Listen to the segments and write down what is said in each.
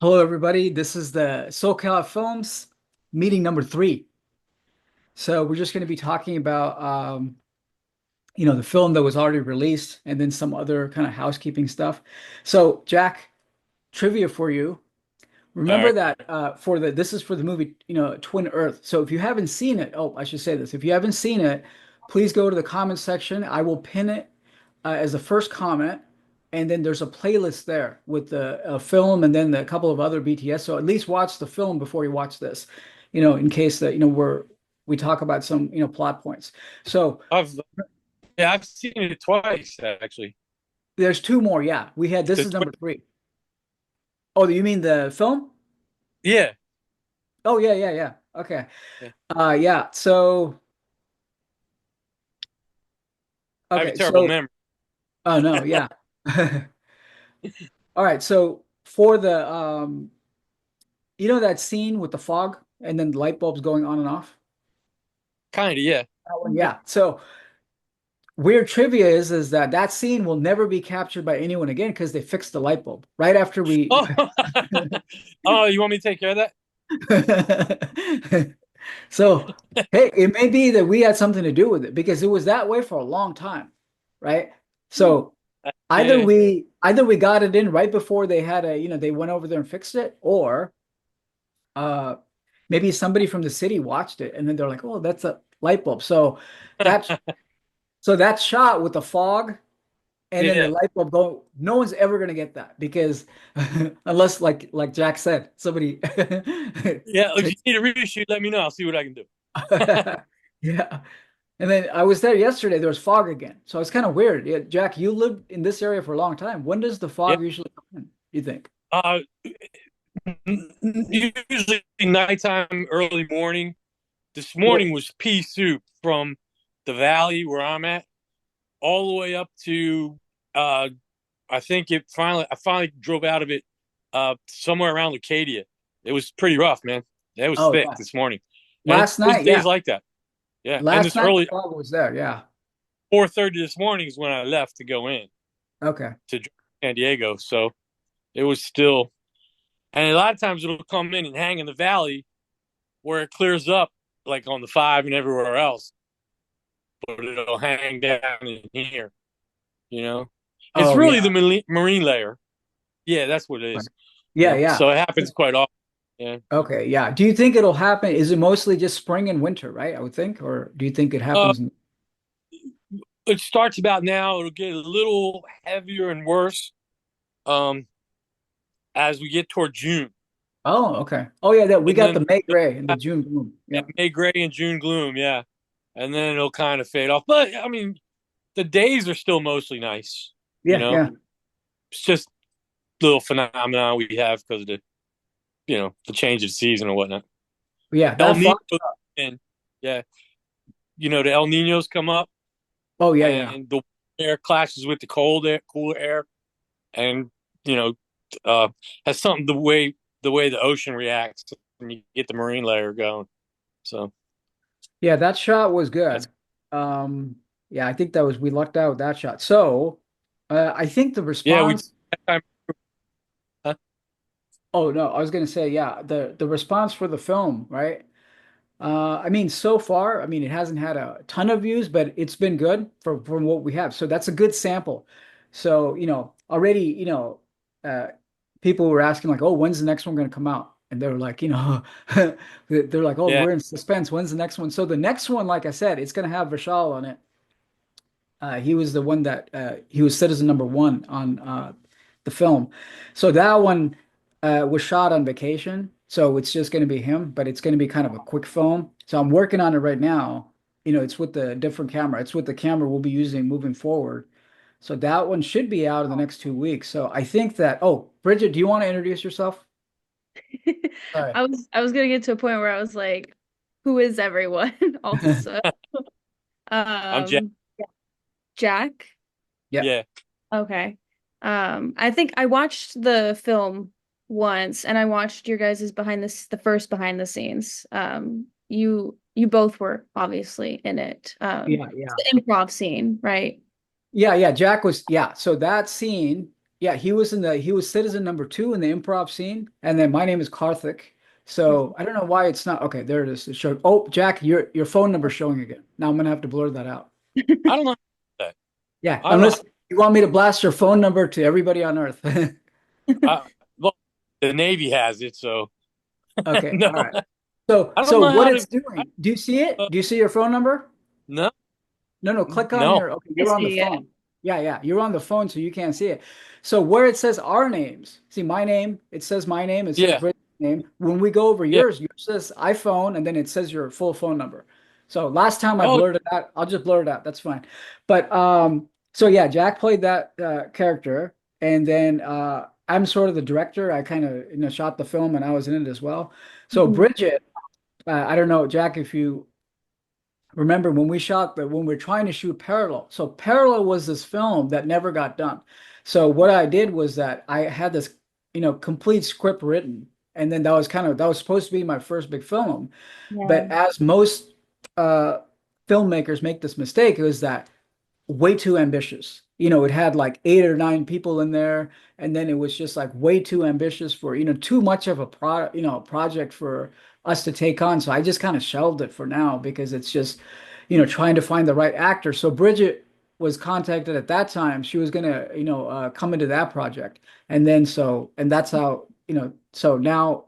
Hello, everybody. This is the SoCal Films meeting number three. So we're just going to be talking about, the film that was already released, and then some other kind of housekeeping stuff. So, Jack, trivia for you. All Remember right. that this is for the movie, Twin Earth. So if you haven't seen it, oh, I should say this. If you haven't seen it, please go to the comment section. I will pin it as the first comment, and then there's a playlist there with the film and then a couple of other BTS. So at least watch the film before you watch this, in case that we talk about some plot points. So I've yeah, I've seen it twice actually. there's two more. Yeah, we had this The is number three. Oh, you mean the film? yeah, Oh yeah, yeah, yeah. Okay. yeah. Yeah. So I have a okay. terrible So memory. oh no, yeah. All right. So for the that scene with the fog and then the light bulbs going on and off. Kind of, yeah. That one, yeah. So weird trivia is that that scene will never be captured by anyone again because they fixed the light bulb right after we. Oh, oh, you want me to take care of that? So hey, it may be that we had something to do with it because it was that way for a long time, right? So either Yeah. we got it in right before they had they went over there and fixed it, or uh maybe somebody from the city watched it and then they're like, oh, that's a light bulb. That's so that shot with the fog and then the Yeah. light bulb going, no one's ever gonna get that because unless like Jack said, somebody Yeah. If you takes need a reshoot, let me know. I'll see what I can do. yeah. And then I was there yesterday, there was fog again. So it's kind of weird. Yeah, Jack, you lived in this area for a long time. When does the Yeah. fog usually come in, you think? Uh, Usually nighttime, early morning. This Well, morning was pea soup from the valley where I'm at, all the way up to uh I finally drove out of it somewhere around Lucadia. It was pretty rough, man. It was oh thick yeah. this morning. And it Last was night, days yeah. like that. Yeah. And Last this night the early fog was there, yeah. 4:30 this morning is when I left to go in Okay. to San Diego. So it was still, and a lot of times it'll come in and hang in the valley where it clears up, like on the five and everywhere else, but it'll hang down in here, you know? It's Oh really yeah. the marine layer. Yeah, that's what it Right. is. Yeah, yeah. So it happens quite often. Yeah. Okay, yeah. Do you think it'll happen? Is it mostly just spring and winter, right? I would think, or do you think it Uh, happens it starts about now. It'll get a little heavier and worse um, as we get toward June, Oh, okay. Oh yeah, that we and got then the May gray and the June bloom. yeah, Yep. May gray and June gloom. Yeah, and then it'll kind of fade off. But I mean, the days are still mostly nice. You Yeah, know, yeah. it's just little phenomenon we have because of the change of season or whatnot. Yeah, El that Nino, fog. and yeah, the El Ninos come up, Oh yeah, yeah. and the air clashes with the cold air, cooler air, and you know, uh, has something the way the ocean reacts when you get the marine layer going. So Yeah, that shot was that's good. Um, yeah, I think that was we lucked out with that shot. So, I think the yeah, we response. that time. Huh? Oh no, I was gonna say, yeah, the response for the film, right? I mean, so far, I mean, it hasn't had a ton of views, but it's been good from what we have. So that's a good sample. So, already, uh, people were asking like, "Oh, when's the next one going to come out?" And they were like, they're like, "Oh, Yeah, we're in suspense. When's the next one?" So the next one, like I said, it's going to have Vishal on it. He was the one that he was citizen number one on the film. So that one was shot on vacation. So it's just going to be him, but it's going to be kind of a quick film. So I'm working on it right now. It's with the different camera. It's with the camera we'll be using moving forward. So that one should be out in the next 2 weeks. So I think that, oh, Bridget, do you want to introduce yourself? Sorry. I was gonna get to a point where I was like, who is everyone also? I'm Jack. Um, Jack. Yeah. Yeah, Okay. I think I watched the film once and I watched your guys' the first behind the scenes. You both were obviously in it. Yeah. It's Yeah. the improv scene, right? Yeah. Yeah. Jack was, yeah. So that scene. Yeah, he was citizen number two in the improv scene, and then my name is Karthik. So I don't know why it's not okay. There it is. It showed. Oh, Jack, your phone number's showing again. Now I'm gonna have to blur that out. I don't know that. Yeah, I don't know. unless you want me to blast your phone number to everybody on Earth. Look, the Navy has it, so Okay, no. all right. So I don't so know what how to. it's doing? Do you see it? Do you see your phone number? No, No, no, click on no. your, okay, I you're on the see it. phone. Yeah, yeah, you're on the phone, so you can't see it. So where it says our names, see my name, it says my name, it says Yeah, Bridget's name. When we go over yeah. yours says iPhone, and then it says your full phone number. So last time I Oh, blurred it out, I'll just blur it out. That's fine. But so yeah, Jack played that character, and then I'm sort of the director. I kind of shot the film, and I was in it as well. So Mhm. Bridget, I don't know, Jack, if you remember when we shot the when we are trying to shoot Parallel. So Parallel was this film that never got done. So what I did was that I had this, complete script written, and then that was supposed to be my first big film. Yeah. But as most uh filmmakers make this mistake, it was that way too ambitious. It had like 8 or 9 people in there, and then it was just like way too ambitious for, too much of a project for us to take on. So I just kind of shelved it for now because it's just, trying to find the right actor. So Bridget was contacted at that time. She was gonna, come into that project. And that's how, so now,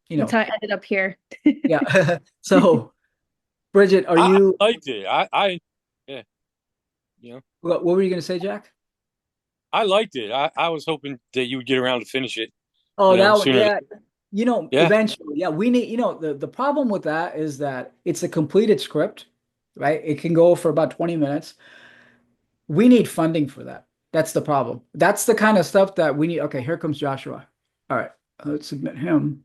you That's know, how I ended up here. yeah. So Bridget, are I you, liked it. Yeah, you know, what were you gonna say, Jack? I liked it. I was hoping that you would get around to finish it, Oh, that one, sooner. yeah. Yeah. Eventually, yeah, we need, the problem with that is that it's a completed script, right? It can go for about 20 minutes. We need funding for that. That's the problem. That's the kind of stuff that we need. Okay, here comes Joshua. All right, let's submit him.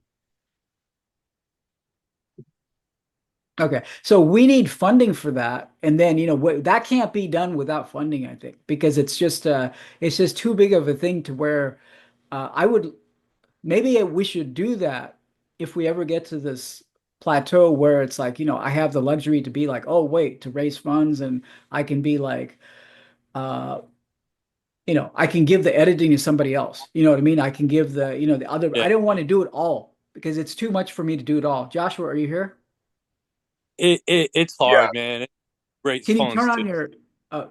Okay, so we need funding for that, and then that can't be done without funding, I think, because it's just too big of a thing to where I would maybe we should do that if we ever get to this plateau where it's like, I have the luxury to be like, oh, wait, to raise funds, and I can be like, uh, I can give the editing to somebody else. You know what I mean? I can give the other, Yeah. I don't want to do it all because it's too much for me to do it all. Joshua, are you here? It's Yeah. hard, man. It's great Can you fun turn still. on your,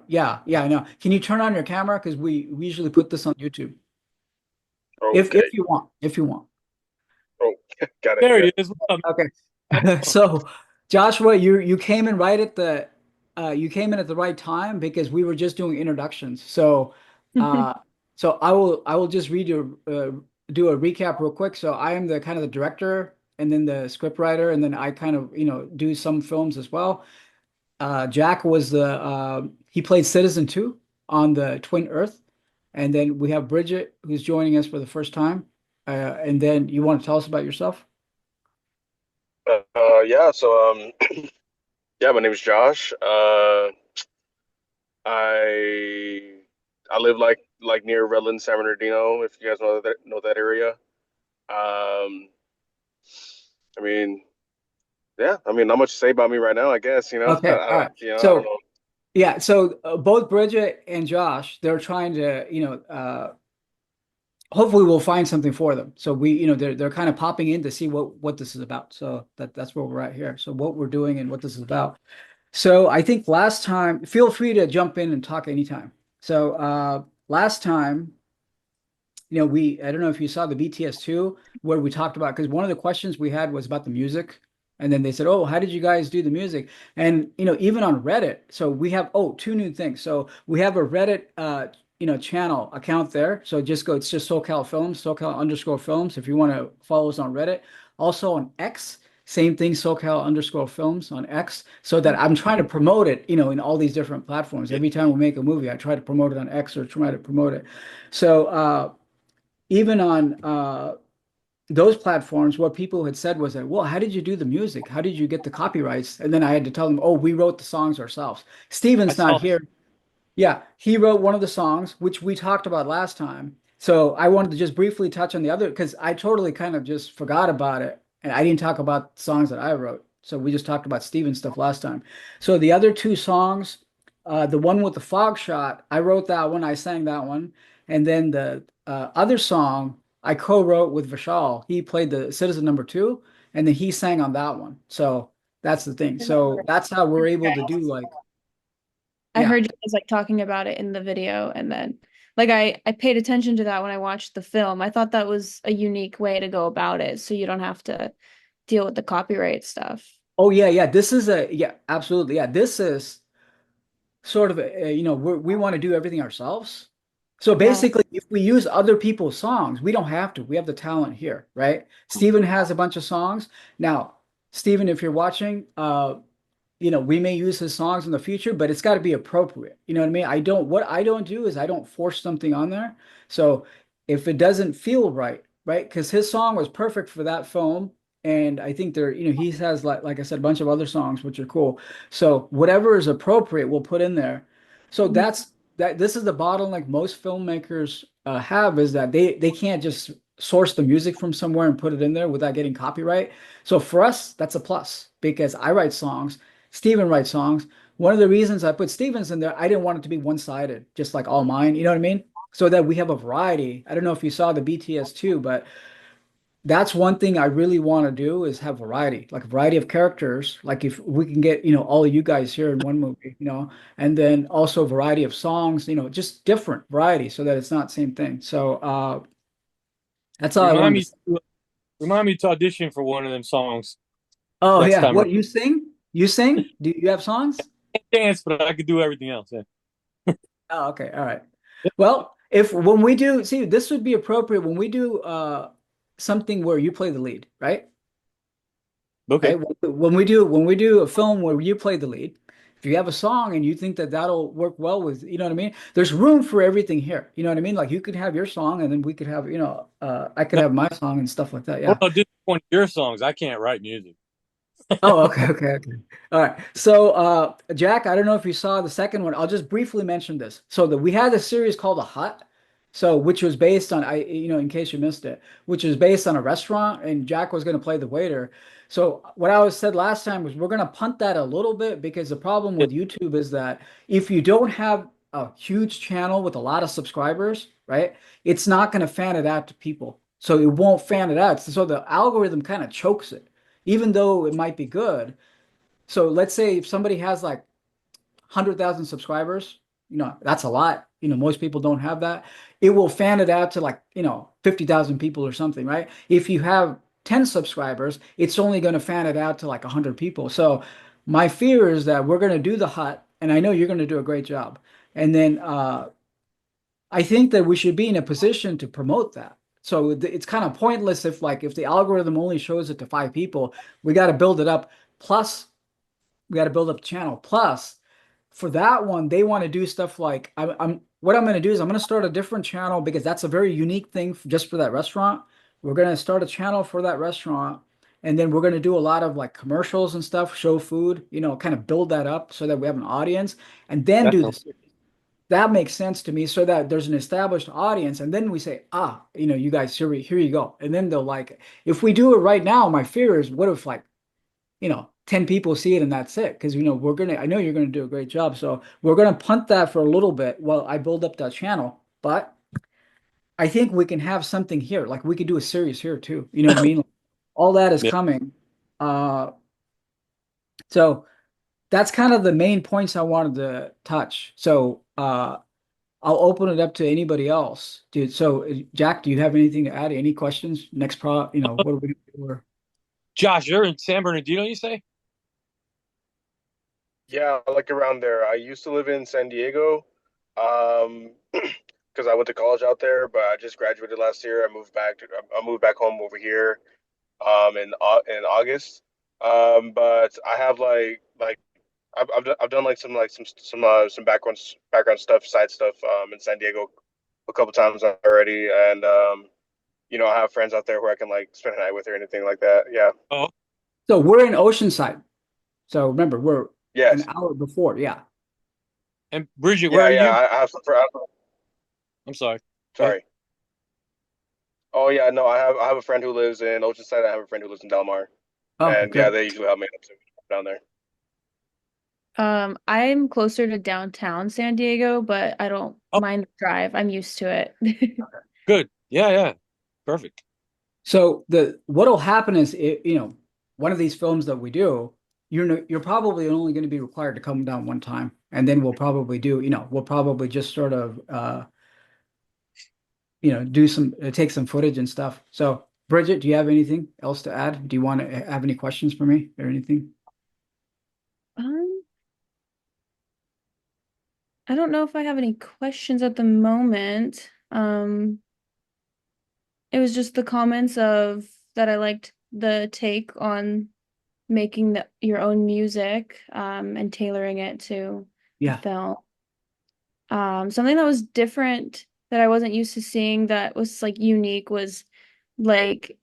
yeah, yeah, I know. Can you turn on your camera? Because we usually put this on YouTube. If Okay. you want, if you want. Oh, got it. There Yep. he is. What's up, Okay. man? So, Joshua, you came in right at the you came in at the right time because we were just doing introductions. So, uh, so I will just read you do a recap real quick. So I am the kind of the director and then the script writer, and then I kind of do some films as well. Jack was the he played Citizen 2 on the Twin Earth, and then we have Bridget who's joining us for the first time. And then you want to tell us about yourself? Yeah. So, yeah, my name is Josh. I I live like near Redlands, San Bernardino. If you guys know that area. Um, I mean, yeah. I mean, not much to say about me right now. I guess Okay, all right. I don't So know. yeah, so both Bridget and Josh, they're trying to, hopefully we'll find something for them. So they're kind of popping in to see what this is about. So that's where we're at here. So what we're doing and what this is about. So I think last time, feel free to jump in and talk anytime. So last time, I don't know if you saw the BTS 2 where we talked about, because one of the questions we had was about the music. And then they said, "Oh, how did you guys do the music?" And even on Reddit, so we have two new things. So we have a Reddit channel account there. So just go, it's just SoCal Films, SoCal_Films if you want to follow us on Reddit. Also on X, same thing, SoCal_Films on X, so that I'm trying to promote it, in all these different platforms. Yeah. Every time we make a movie, I try to promote it on X or try to promote it. So even on those platforms, what people had said was that, well, how did you do the music? How did you get the copyrights? And then I had to tell them, oh, we wrote the songs ourselves. I Steven's not saw. here. Yeah, he wrote one of the songs, which we talked about last time. So I wanted to just briefly touch on the other because I totally kind of just forgot about it. And I didn't talk about songs that I wrote. So we just talked about Steven's stuff last time. So the other two songs, the one with the fog shot, I wrote that one, I sang that one. And then other song I co-wrote with Vishal. He played the Citizen Number Two, and then he sang on that one. So that's the thing. So that's how we're able to do like, I yeah. heard you guys like talking about it in the video, and then like I paid attention to that when I watched the film. I thought that was a unique way to go about it, so you don't have to deal with the copyright stuff. Oh yeah, yeah. This is a yeah, absolutely. Yeah, this is sort of we want to do everything ourselves. So Yeah. basically, if we use other people's songs, we don't have to. We have the talent here, right? Steven has a bunch of songs. Now, Steven, if you're watching, we may use his songs in the future, but it's got to be appropriate. You know what I mean? What I don't do is I don't force something on there. So if it doesn't feel right, right? Because his song was perfect for that film. And I think he has like I said, a bunch of other songs which are cool. So whatever is appropriate, we'll put in there. So Mhm. this is the bottleneck most filmmakers have is that they can't just source the music from somewhere and put it in there without getting copyright. So for us, that's a plus because I write songs. Steven writes songs. One of the reasons I put Steven's in there, I didn't want it to be one-sided, just like all mine. You know what I mean? So that we have a variety. I don't know if you saw the BTS too, but that's one thing I really want to do is have variety, like a variety of characters. Like if we can get, all of you guys here in one movie, and then also a variety of songs, just different variety so that it's not same thing. So that's all I Remind wanted me, to say. remind me to audition for one of them songs Oh next yeah. time around. What you sing? You sing? Do you have songs? Dance, but I could do everything else. Yeah. Oh, okay. All right. Well, if when we do, see, this would be appropriate when we do something where you play the lead, right? Okay. Right? When we do a film where you play the lead, if you have a song and you think that that'll work well with, you know what I mean? There's room for everything here. You know what I mean? Like you could have your song and then we could have, I could No, have my song and stuff like that. what Yeah. about this one of your songs? I can't write music. Oh, okay, okay, okay. All right. So, Jack, I don't know if you saw the second one. I'll just briefly mention this. So that we had a series called The Hut, so which was based on in case you missed it, which is based on a restaurant, and Jack was going to play the waiter. So what I was said last time was we're going to punt that a little bit because the problem Yeah, with YouTube is that if you don't have a huge channel with a lot of subscribers, right, it's not going to fan it out to people. So it won't fan it out. So the algorithm kind of chokes it even though it might be good. So let's say if somebody has like 100,000 subscribers, that's a lot. Most people don't have that. It will fan it out to like, 50,000 people or something, right? If you have 10 subscribers, it's only going to fan it out to like 100 people. So my fear is that we're going to do the hut, and I know you're going to do a great job. And then I think that we should be in a position to promote that. So it's kind of pointless if the algorithm only shows it to 5 people, we got to build it up. Plus, we got to build up the channel. Plus, for that one, they want to do stuff like I'm what I'm going to do is I'm going to start a different channel because that's a very unique thing just for that restaurant. We're going to start a channel for that restaurant, and then we're going to do a lot of like commercials and stuff, show food, kind of build that up so that we have an audience, and then that do sounds this. That makes sense to me so that there's an established audience and then we say you guys here you go and then they'll like it. If we do it right now, my fear is what if like 10 people see it and that's it because I know you're gonna do a great job, so we're gonna punt that for a little bit while I build up that channel. But I think we can have something here, like we could do a series here too, you know what I mean? All that is yeah. coming. So that's kind of the main points I wanted to touch. So I'll open it up to anybody else, dude. So, Jack, do you have anything to add? Any questions? Next what are we gonna do? Josh, you're in San Bernardino, you say? Yeah, like around there. I used to live in San Diego, because I went to college out there, but I just graduated last year. I moved back home over here, in August. But I have I've done like some background stuff, side stuff, in San Diego a couple times already, and I have friends out there who I can like spend a night with or anything like that. Yeah. Oh, So we're in Oceanside. So remember, we're an Yes. hour before. Yeah. and Bridget, where Yeah. are Yeah. you? I'm sorry. Go ahead. Sorry. Oh yeah. No, I have a friend who lives in Oceanside. I have a friend who lives in Del Mar, Oh, and yeah, good. they usually help me out down there. I'm closer to downtown San Diego, but I don't Oh, mind the drive. I'm used to it. Good. Yeah, yeah. Perfect. So the what'll happen is, one of these films that we do, you're probably only going to be required to come down one time, and then we'll probably just sort of do some take some footage and stuff. So Bridget, do you have anything else to add? Do you want to have any questions for me or anything? Um, I don't know if I have any questions at the moment. It was just the comments of that I liked the take on making your own music, and tailoring it to the Yeah. film. Something that was different that I wasn't used to seeing that was like unique was like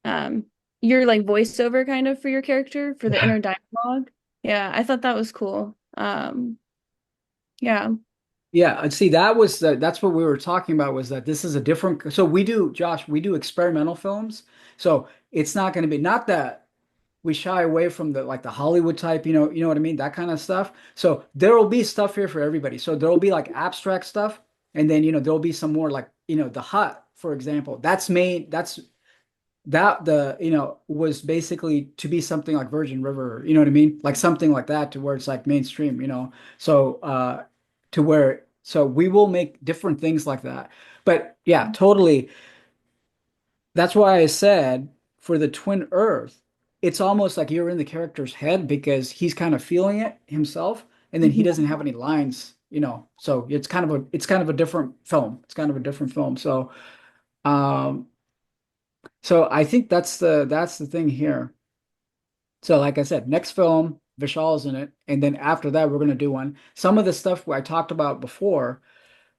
um your like voiceover kind of for your character for the Yeah. inner dialogue. Yeah, I thought that was cool. Yeah. Yeah, and see that's what we were talking about was that this is a different so we do Josh, we do experimental films. So it's not going to be not that we shy away from the like the Hollywood type, you know what I mean, that kind of stuff. So there will be stuff here for everybody. So there will be like abstract stuff, and then there'll be some more like the hut, for example. That the was basically to be something like Virgin River, you know what I mean? Like something like that to where it's like mainstream. So to where so we will make different things like that. But yeah, totally. That's why I said for the Twin Earth, it's almost like you're in the character's head because he's kind of feeling it himself, and then he Mhm. doesn't have any lines. So it's kind of a different film. It's kind of a different film. Um so I think that's the thing here. So like I said, next film, Vishal's in it, and then after that we're gonna do one. Some of the stuff I talked about before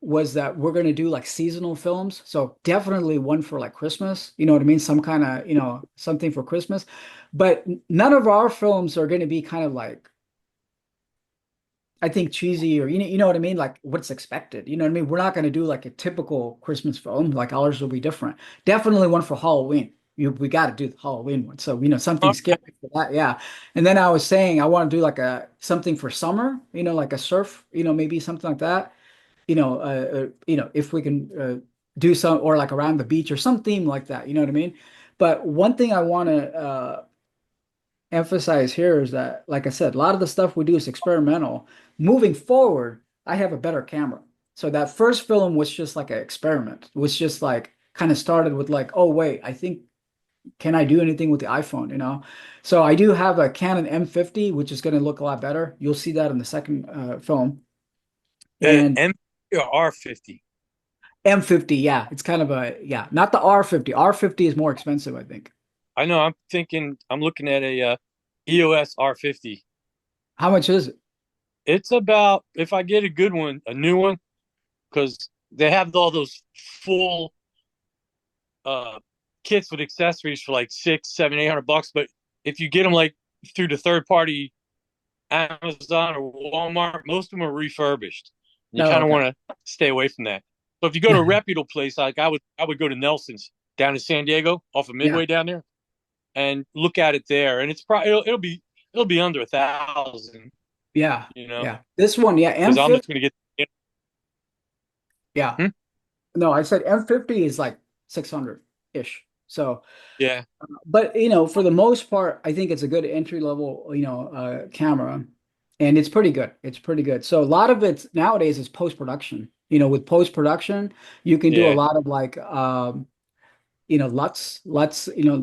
was that we're gonna do like seasonal films. So definitely one for like Christmas, you know what I mean? Some kind of, something for Christmas. But none of our films are gonna be kind of like I think cheesy or you know what I mean, like what's expected. You know what I mean? We're not going to do like a typical Christmas film. Like ours will be different. Definitely one for Halloween. We got to do the Halloween one. So something scary for that. Yeah. And then I was saying I want to do like a something for summer. Like a surf. Maybe something like that. If we can do some or like around the beach or some theme like that. You know what I mean? But one thing I want to emphasize here is that, like I said, a lot of the stuff we do is experimental. Moving forward, I have a better camera. So that first film was just like an experiment. It was just like kind of started with like, oh wait, I think can I do anything with the iPhone? So I do have a Canon M50, which is going to look a lot better. You'll see that in the second film. And M or R50. M50, yeah, it's kind of yeah, not the R50. R50 is more expensive, I think. I know. I'm looking at a EOS R50. How much is it? It's about if I get a good one, a new one, because they have all those full uh kits with accessories for like 6, 7, 800 bucks. But if you get them like through the third party Amazon or Walmart, most of them are refurbished. You No, kind of okay. want to stay away from that. So if you go to a reputable place, like I would go to Nelson's down in San Diego, off of Yeah, Midway down there, and look at it there. And it's probably it'll be under 1,000, yeah, you know, yeah. This one, yeah, because I'm just M50, gonna get. yeah. Hmm? No, I said M50 is like 600-ish. So, Yeah, but for the most part, I think it's a good entry level, camera, and it's pretty good. It's pretty good. So a lot of it nowadays is post production. With post production, you can do a yeah. lot of like, LUTs,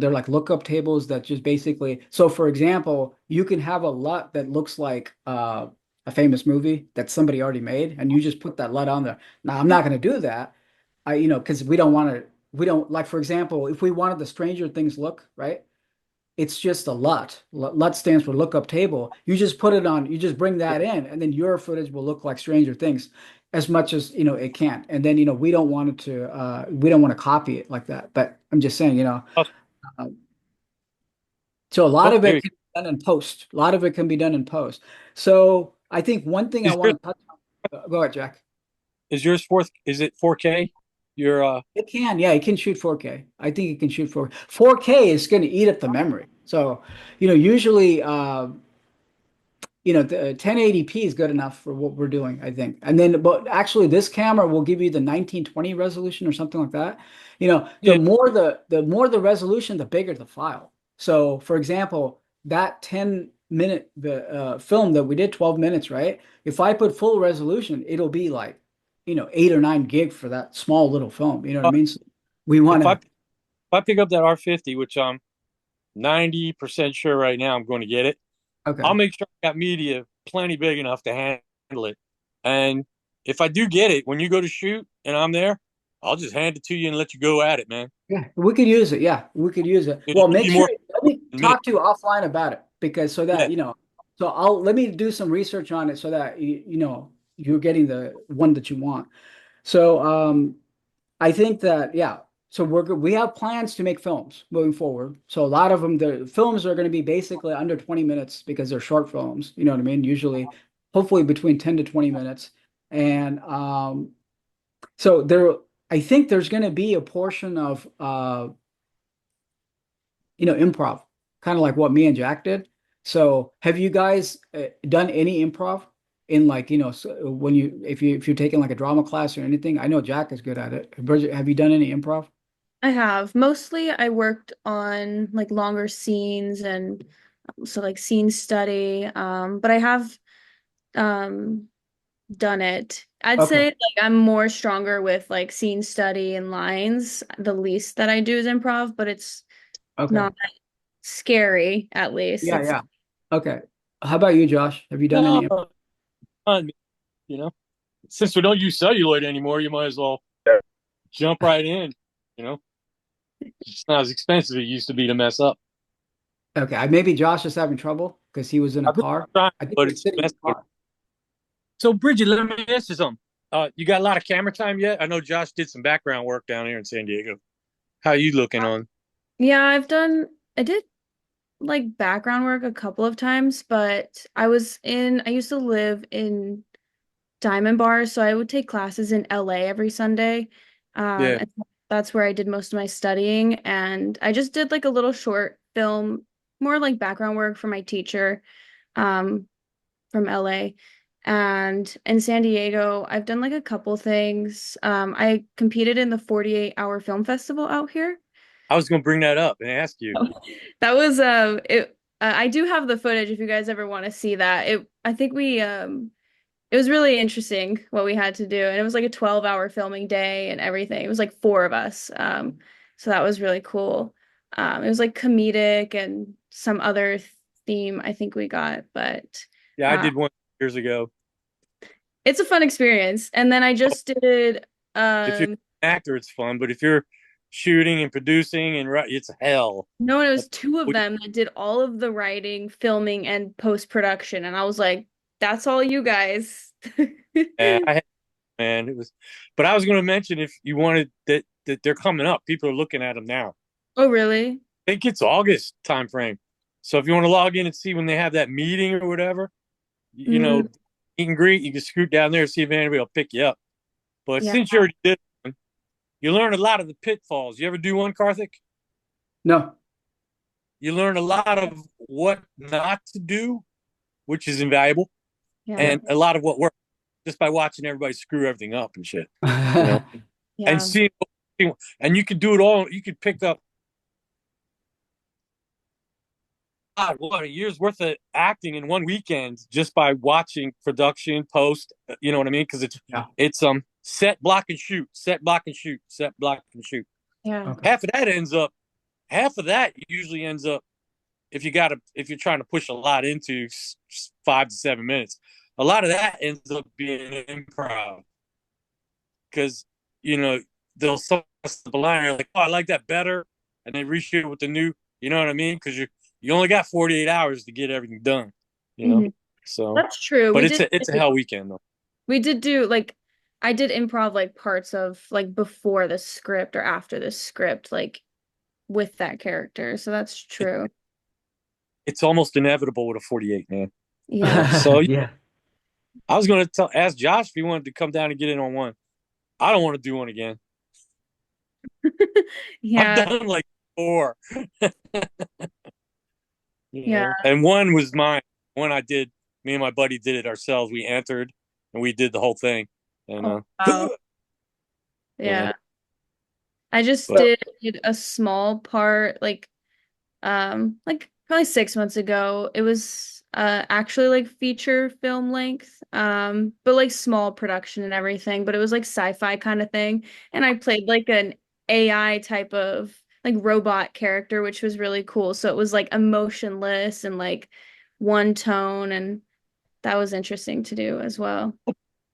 they're like lookup tables that just basically. So for example, you can have a LUT that looks like a famous movie that somebody already made, and you just put that LUT on there. Now, I'm not going to do that. Because we don't like, for example, if we wanted the Stranger Things look, right? It's just a LUT. LUT stands for lookup table. You just put it on, you just bring that in, and then your footage will look like Stranger Things as much as it can. And then we don't want to copy it like that. But I'm just saying, Oh, um, so a lot oh, of there it you can be done in post. A lot of it can be done in post. So I think one thing go. I want to touch on, go ahead, Jack. Is yours fourth? Is it 4K? Your It can, yeah, it can shoot 4K. I think it can shoot 4K is going to eat up the memory. So, usually the 1080p is good enough for what we're doing, I think. And then, but actually, this camera will give you the 1920 resolution or something like that. The Yeah, more the resolution, the bigger the file. So, for example, that 10-minute film that we did, 12 minutes, right? If I put full resolution, it'll be like 8 or 9 gig for that small little film. You know what I uh, mean? So we want if to. I pick up that R50, which I'm 90% sure right now I'm going to get it, I'll Okay. make sure I got media plenty big enough to handle it. And if I do get it, when you go to shoot and I'm there, I'll just hand it to you and let you go at it, man. Yeah, we could use it. Yeah, we could use it. It'll Well, give make you sure more let me than a minute. talk to you offline about it because so Yeah, that so I'll let me do some research on it so that you're getting the one that you want. So I think that yeah, so we have plans to make films moving forward. So a lot of them the films are going to be basically under 20 minutes because they're short films, you know what I mean? Usually hopefully between 10 to 20 minutes. And so I think there's going to be a portion of improv, kind of like what me and Jack did. So, have you guys done any improv in like, when if you're taking like a drama class or anything? I know Jack is good at it. Bridget, have you done any improv? I have. Mostly I worked on like longer scenes and so like scene study. But I have um done it. I'd Okay. say like I'm more stronger with like scene study and lines. The least that I do is improv, but it's Okay. not scary at least. Yeah, It's yeah. Okay. How about you, Josh? Have you done no, any? fun, you know. Since we don't use celluloid anymore, you might as well Yeah. jump right in. You know, it's not as expensive as it used to be to mess up. Okay. Maybe Josh is having trouble because he was in a I've been car. trying, I think but he's it's sitting in messed the car. So, Bridget, let me ask you something. You got a lot of camera time yet? I know Josh did some background work down here in San Diego. How you looking on? yeah, I did like background work a couple of times, but I used to live in Diamond Bars, so I would take classes in LA every Sunday. Yeah, And that's where I did most of my studying, and I just did like a little short film, more like background work for my teacher, um, from LA. And in San Diego, I've done like a couple things. I competed in the 48-hour film festival out here. I was going to bring that up and ask you. That was it I do have the footage if you guys ever want to see that. I think it was really interesting what we had to do. And it was like a 12-hour filming day and everything. It was like four of us. So that was really cool. It was like comedic and some other theme I think we got, but Yeah, I uh did one years ago. it's a fun experience. And then I just did If you're an actor, it's fun, but if you're shooting and producing and it's hell. no, it That's was two of what them that did all of the writing, filming, and post-production. And I was like, that's all you guys. I had, man. It was, but I was going to mention if you wanted that they're coming up. People are looking at them now. Oh, really? I think it's August time frame. So if you want to log in and see when they have that meeting or whatever, Mm, meet and greet, you can scoot down there and see if anybody will pick you up. But yeah. since you already did one, you learn a lot of the pitfalls. You ever do one, Karthik? No. You learn a lot of what not to do, which is invaluable, Yeah. and a lot of what works just by watching everybody screw everything up and shit, you know, Yeah. and Yeah. seeing, and you could do it all. You could pick up God, what a year's worth of acting in one weekend just by watching production, post. You know what I mean? Because it's set, block, and shoot, set, block, and shoot, set, block, and shoot. Yeah. Okay. Half of that usually ends up if you're trying to push a lot into 5 to 7 minutes. A lot of that ends up being improv because you know they'll stop the line like, oh, I like that better, and they reshoot it with the new. You know what I mean? Because you only got 48 hours to get everything done. You know, Mhm. so That's true. but it's a hell weekend though. We did do like I did improv like parts of like before the script or after the script, like with that character. So that's It, true. it's almost inevitable with a 48 man. Yeah. So Yeah. I was going to ask Josh if he wanted to come down and get in on one. I don't want to do one again. I've Yeah. done like four, Yeah. and one was mine. One I did Me and my buddy did it ourselves. We entered and we did the whole thing. And Oh, wow. yeah, Yeah. I just but did a small part like probably 6 months ago. It was actually like feature film length, but like small production and everything, but it was like sci-fi kind of thing. And I played like an AI type of like robot character, which was really cool. So it was like emotionless and like one tone, and that was interesting to do as well.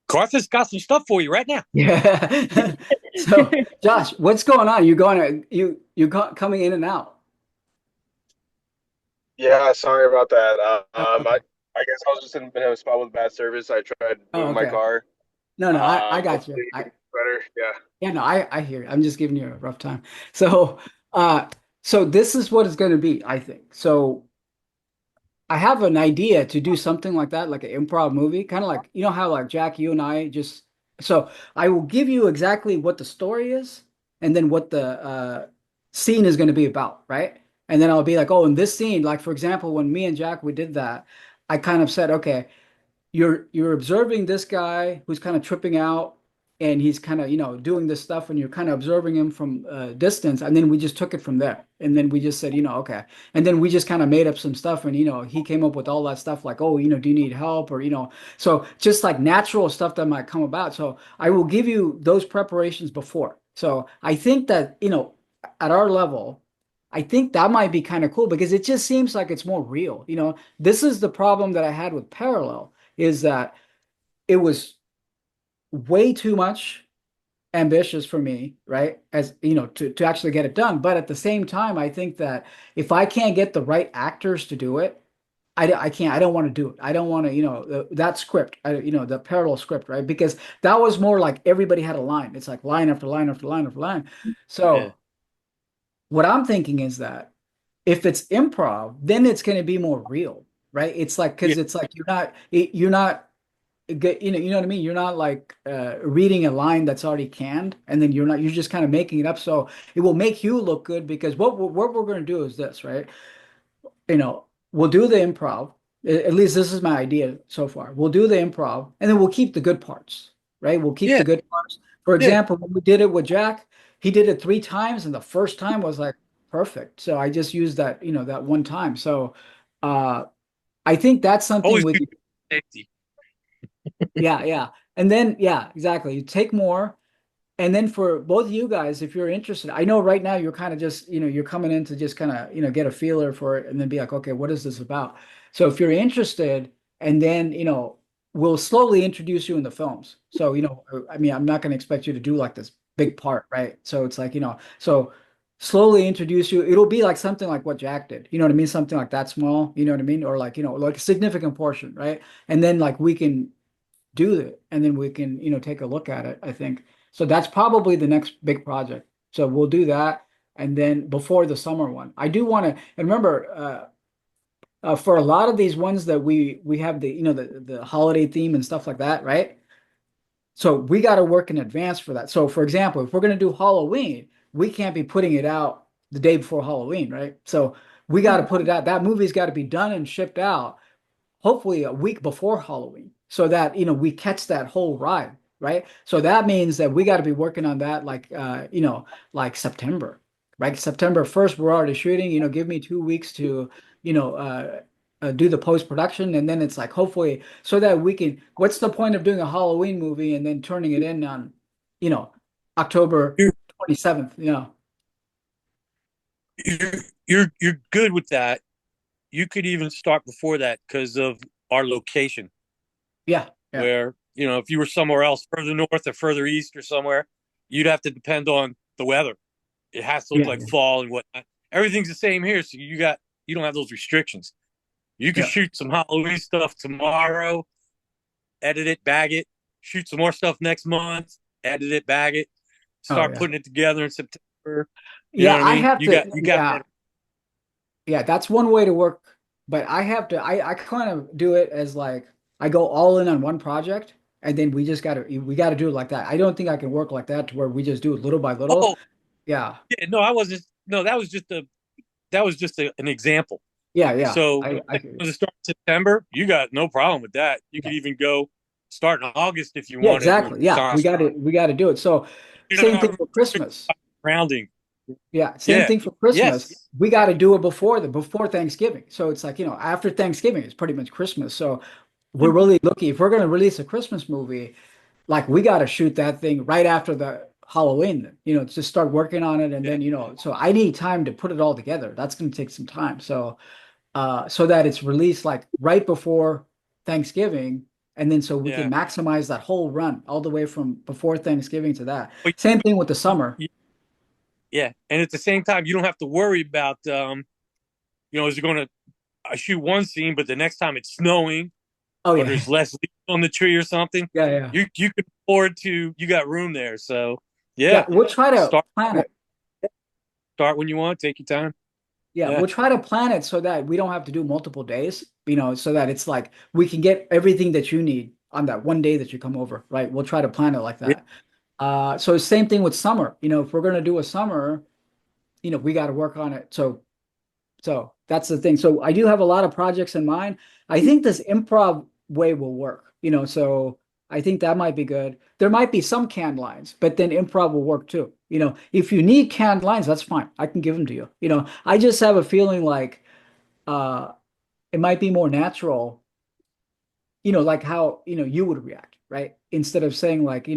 Karthik's got some stuff for you right now. Yeah. So, Josh, what's going on? You going to coming in and out? Yeah, sorry about that. Oh, okay. I guess I was just in a spot with bad service. I tried Oh, moving my okay. car. No, no, I got you. Hopefully it's better. Yeah. Yeah, no, I hear you. I'm just giving you a rough time. So, so this is what it's going to be, I think. So I have an idea to do something like that, like an improv movie, kind of like, you know how like Jack, you and I just, so I will give you exactly what the story is and then what the scene is going to be about, right? And then I'll be like, oh, in this scene, like for example, when me and Jack, we did that, I kind of said, okay, you're observing this guy who's kind of tripping out and he's kind of doing this stuff and you're kind of observing him from distance and then we just took it from there and then we just said okay and then we just kind of made up some stuff and he came up with all that stuff like oh do you need help or so just like natural stuff that might come about so I will give you those preparations before so I think that at our level I think that might be kind of cool because it just seems like it's more real this is the problem that I had with Parallel is that it was way too much ambitious for me, right? As to actually get it done. But at the same time, I think that if I can't get the right actors to do it, I can't, I don't want to do it. I don't want to, that script, the parallel script, right? Because that was more like everybody had a line. It's like line after line after line after line. Yeah, So what I'm thinking is that if it's improv, then it's going to be more real, right? It's like, yeah. because it's like you're not get you know what I mean? You're not like reading a line that's already canned, and then you're just kind of making it up. So it will make you look good because what we're going to do is this, right? We'll do the improv. At least this is my idea so far. We'll do the improv, and then we'll keep the good parts, right? We'll keep Yeah, the good parts. For yeah. example, when we did it with Jack, he did it 3 times, and the first time was like perfect. So I just used that, that one time. So uh, I think that's something Always we do could. safety. Yeah, yeah. And then, yeah, exactly. You take more. And then for both of you guys, if you're interested, I know right now you're kind of just, you're coming in to just kind of, get a feeler for it and then be like, okay, what is this about? So if you're interested, and then, we'll slowly introduce you in the films. So, I mean, I'm not going to expect you to do like this big part, right? So it's like, so slowly introduce you. It'll be like something like what Jack did. You know what I mean? Something like that small, you know what I mean? Or like, like a significant portion, right? And then like we can do it and then we can take a look at it I think so that's probably the next big project so we'll do that and then before the summer one I do want to and remember for a lot of these ones that we have the the holiday theme and stuff like that right so we got to work in advance for that so for example if we're going to do Halloween we can't be putting it out the day before Halloween right so we got to put it out that movie's got to be done and shipped out hopefully a week before Halloween so that we catch that whole ride, right? So that means that we got to be working on that like like September, right? September 1st we're already shooting, give me 2 weeks to, you know, do the post-production and then it's like hopefully so that we can what's the point of doing a Halloween movie and then turning it in on, you know, October You're 27th, you're you're good with that. You could even start before that because of our location. Yeah, yeah, Where if you were somewhere else, further north or further east or somewhere, you'd have to depend on the weather. It has to look yeah, like fall and whatnot. Everything's the same here, so you don't have those restrictions. You could yeah. shoot some Halloween stuff tomorrow, edit it, bag it, shoot some more stuff next month, edit it, bag it, Oh start yeah. putting it together in September. You know Yeah, what I I mean? have to You got yeah. that. Yeah, that's one way to work, but I have to I kind of do it as like I go all in on one project and then we gotta do it like that. I don't think I can work like that to where we just do it little by little. Oh Yeah. yeah, no, I wasn't. No, that was just an example. Yeah. So I like, hear you. when it starts September, you got no problem with that. You could even go start in August if you Yeah, wanted when exactly. it's Yeah, on. we got to do it. So You're same thing not for Christmas. grounding. Yeah, same Yeah. thing for Christmas. Yes. We got to do it before Thanksgiving. So it's like, after Thanksgiving, it's pretty much Christmas. So we're really looking, if we're going to release a Christmas movie, like we got to shoot that thing right after the Halloween, just start working on it. And Yeah. then, so I need time to put it all together. That's going to take some time. So that it's released like right before Thanksgiving. And then so we Yeah. can maximize that whole run all the way from before Thanksgiving to that. But Same thing with the summer. yeah, and at the same time, you don't have to worry about is it going to shoot one scene, but the next time it's snowing Oh or yeah. there's less leaves on the tree or something. Yeah. You can afford to. You got room there, so Yeah, yeah. we'll try to Start plan it. start when you want. Take your time. Yeah, Yeah. we'll try to plan it so that we don't have to do multiple days, so that it's like we can get everything that you need on that one day that you come over, right? We'll try to plan it like Yeah. that. So same thing with summer. If we're gonna do a summer, we got to work on it. So that's the thing. So I do have a lot of projects in mind. I think this improv way will work, so I think that might be good. There might be some canned lines, but then improv will work too. If you need canned lines, that's fine. I can give them to you. I just have a feeling like uh it might be more natural, like how, you would react, right? Instead of saying like,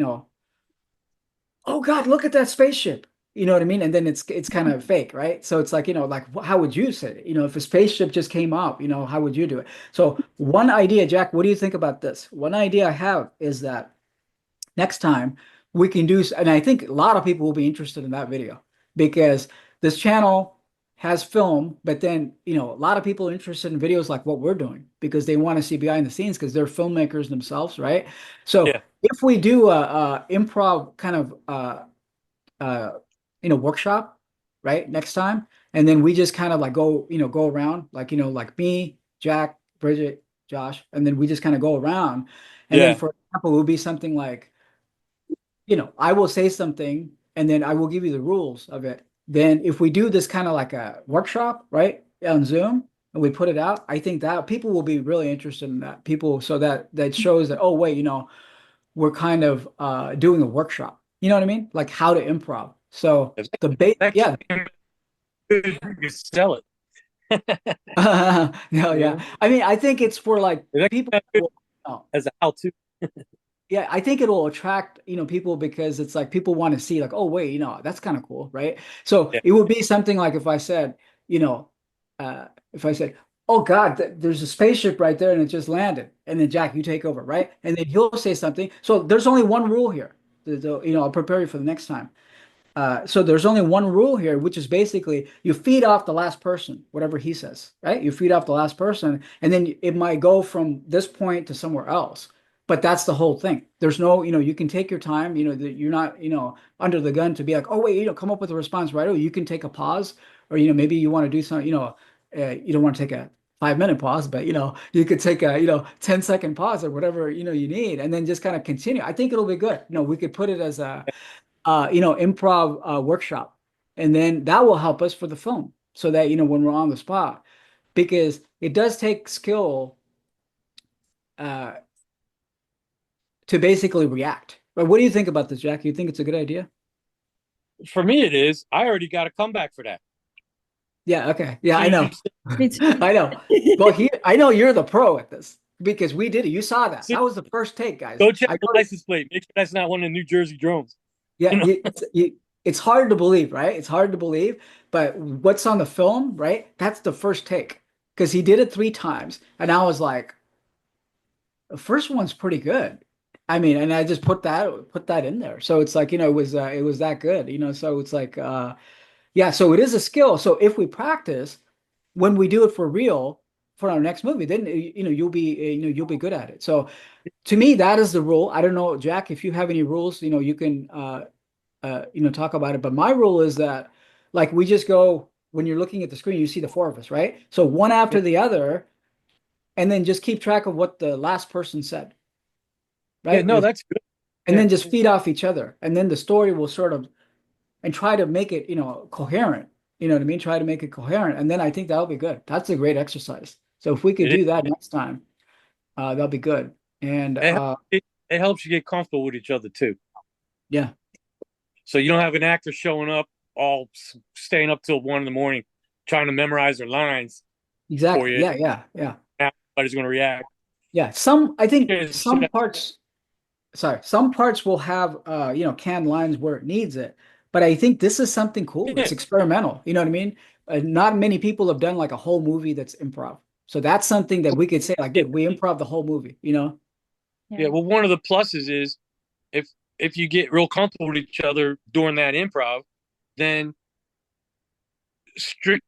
oh God, look at that spaceship. You know what I mean? And then it's kind of fake, right? So it's like, like how would you say it? If a spaceship just came up, how would you do it? So one idea, Jack, what do you think about this? One idea I have is that next time we can do, and I think a lot of people will be interested in that video because this channel has film, but then, a lot of people are interested in videos like what we're doing because they want to see behind the scenes because they're filmmakers themselves, right? So Yeah. if we do a improv kind of uh workshop, right, next time, and then we just kind of like go around like like me, Jack, Bridget, Josh, and then we just kind of go around, and then Yeah. for example it will be something like I will say something and then I will give you the rules of it. Then if we do this kind of like a workshop, right, on Zoom and we put it out, I think that people will be really interested in that. People, so that shows that, oh wait, we're kind of doing a workshop. You know what I mean? Like how to improv. So If the bait, that yeah. came good, you could sell it. No, yeah. Yeah. I mean, I think it's for like If that people came out that good will, oh, as a how-to. yeah, I think it'll attract, people because it's like people want to see like, oh wait, that's kind of cool, right? So Yeah. it would be something like if I said, you know, if I said, oh God, there's a spaceship right there and it just landed, and then Jack, you take over, right? And then he'll say something. So there's only one rule here. I'll prepare you for the next time. So there's only one rule here, which is basically you feed off the last person, whatever he says, right? You feed off the last person, and then it might go from this point to somewhere else. But that's the whole thing. There's no, you can take your time, that you're not, under the gun to be like, oh wait, come up with a response right away. You can take a pause, or maybe you want to do something, you don't want to take a 5 minute pause, but you could take a 10-second pause or whatever you need, and then just kind of continue. I think it'll be good. We could put it as a improv workshop. And then that will help us for the film so that, when we're on the spot, because it does take skill uh, to basically react. But what do you think about this, Jack? You think it's a good idea? For me, it is. I already got a comeback for that. Yeah, okay. Yeah, I Soon as know. you said, Me too. I know. Well, I know you're the pro at this because we did it. You saw that. "See, That was the first take, guys. go check I the know. license plate. Make sure that's not one of the New Jersey drones." Yeah, You know? it's hard to believe, right? It's hard to believe, but what's on the film, right? That's the first take because he did it 3 times, and I was like, the first one's pretty good. I mean, and I just put that in there, so it's like it was that good, So it's like yeah, so it is a skill. So if we practice, when we do it for real for our next movie, then you'll be good at it. So to me, that is the rule. I don't know, Jack, if you have any rules, you can talk about it. But my rule is that like we just go when you're looking at the screen, you see the four of us, right? So one after Yeah. the other, and then just keep track of what the last person said, Yeah, right? no, that's good. And Yeah. then just feed off each other, and then the story will sort of and try to make it, coherent, You know what I mean? Try to make it coherent, and then I think that'll be good. That's a great exercise. So if we could It, do that next time, that'll be good. And it, it helps you get comfortable with each other too. yeah, So you don't have an actor showing up all staying up till 1 in the morning trying to memorize their lines for exactly. you. Yeah. Everybody's going to react. Yeah. I think some parts. Sorry, some parts will have canned lines where it needs it, but I think this is something cool. Yeah, It's experimental. You know what I mean? Not many people have done like a whole movie that's improv. So that's something that we could say like, yeah, dude, we improv the whole movie. You know? yeah. Well, one of the pluses is if if you get real comfortable with each other during that improv, then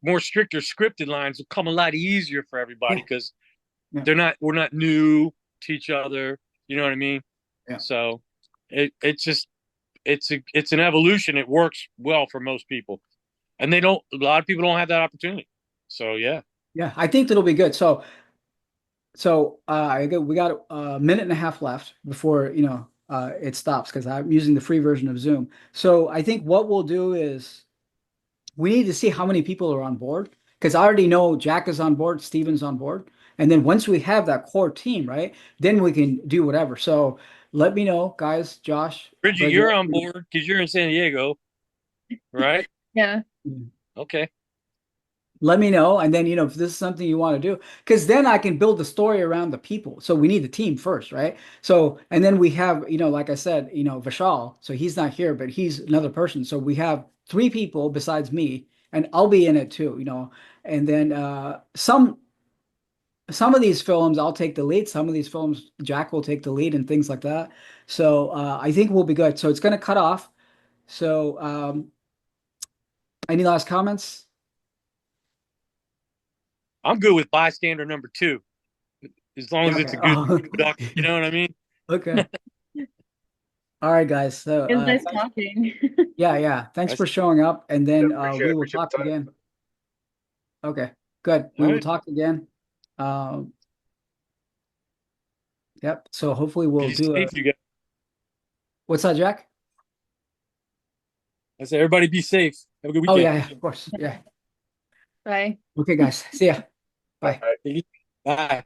more stricter scripted lines will come a lot easier for everybody Yeah. because Yeah. we're not new to each other. You know what I mean? Yeah. So it's just it's an evolution. It works well for most people, and a lot of people don't have that opportunity. So yeah, Yeah. I think that'll be good. We got a minute and a half left before it stops because I'm using the free version of Zoom. So I think what we'll do is we need to see how many people are on board because I already know Jack is on board, Steven's on board. And then once we have that core team, right, then we can do whatever. So let me know, guys, Josh, Bridget, Bridget. you're on board because you're in San Diego, right? Yeah. Okay. Let me know. And then, if this is something you want to do, because then I can build the story around the people. So we need the team first, right? So, and then we have, like I said, Vishal. So he's not here, but he's another person. So we have three people besides me, and I'll be in it too. And then some of these films I'll take the lead. Some of these films Jack will take the lead and things like that. So I think we'll be good. So it's going to cut off. So any last comments? I'm good with bystander number 2, as long as Okay. it's a good production. You know what I mean? Okay. All right, guys. So It was nice talking. yeah. Thanks That's, for showing up, and then we will appreciate talk the time. again. Okay, good. We all will right. talk again. Um, yep. So hopefully we'll Be do a. safe, you guys. What's that, Jack? I said, everybody be safe. Have a good Oh weekend. yeah, of course. Yeah. Bye. Okay, guys. See ya. Bye. Bye.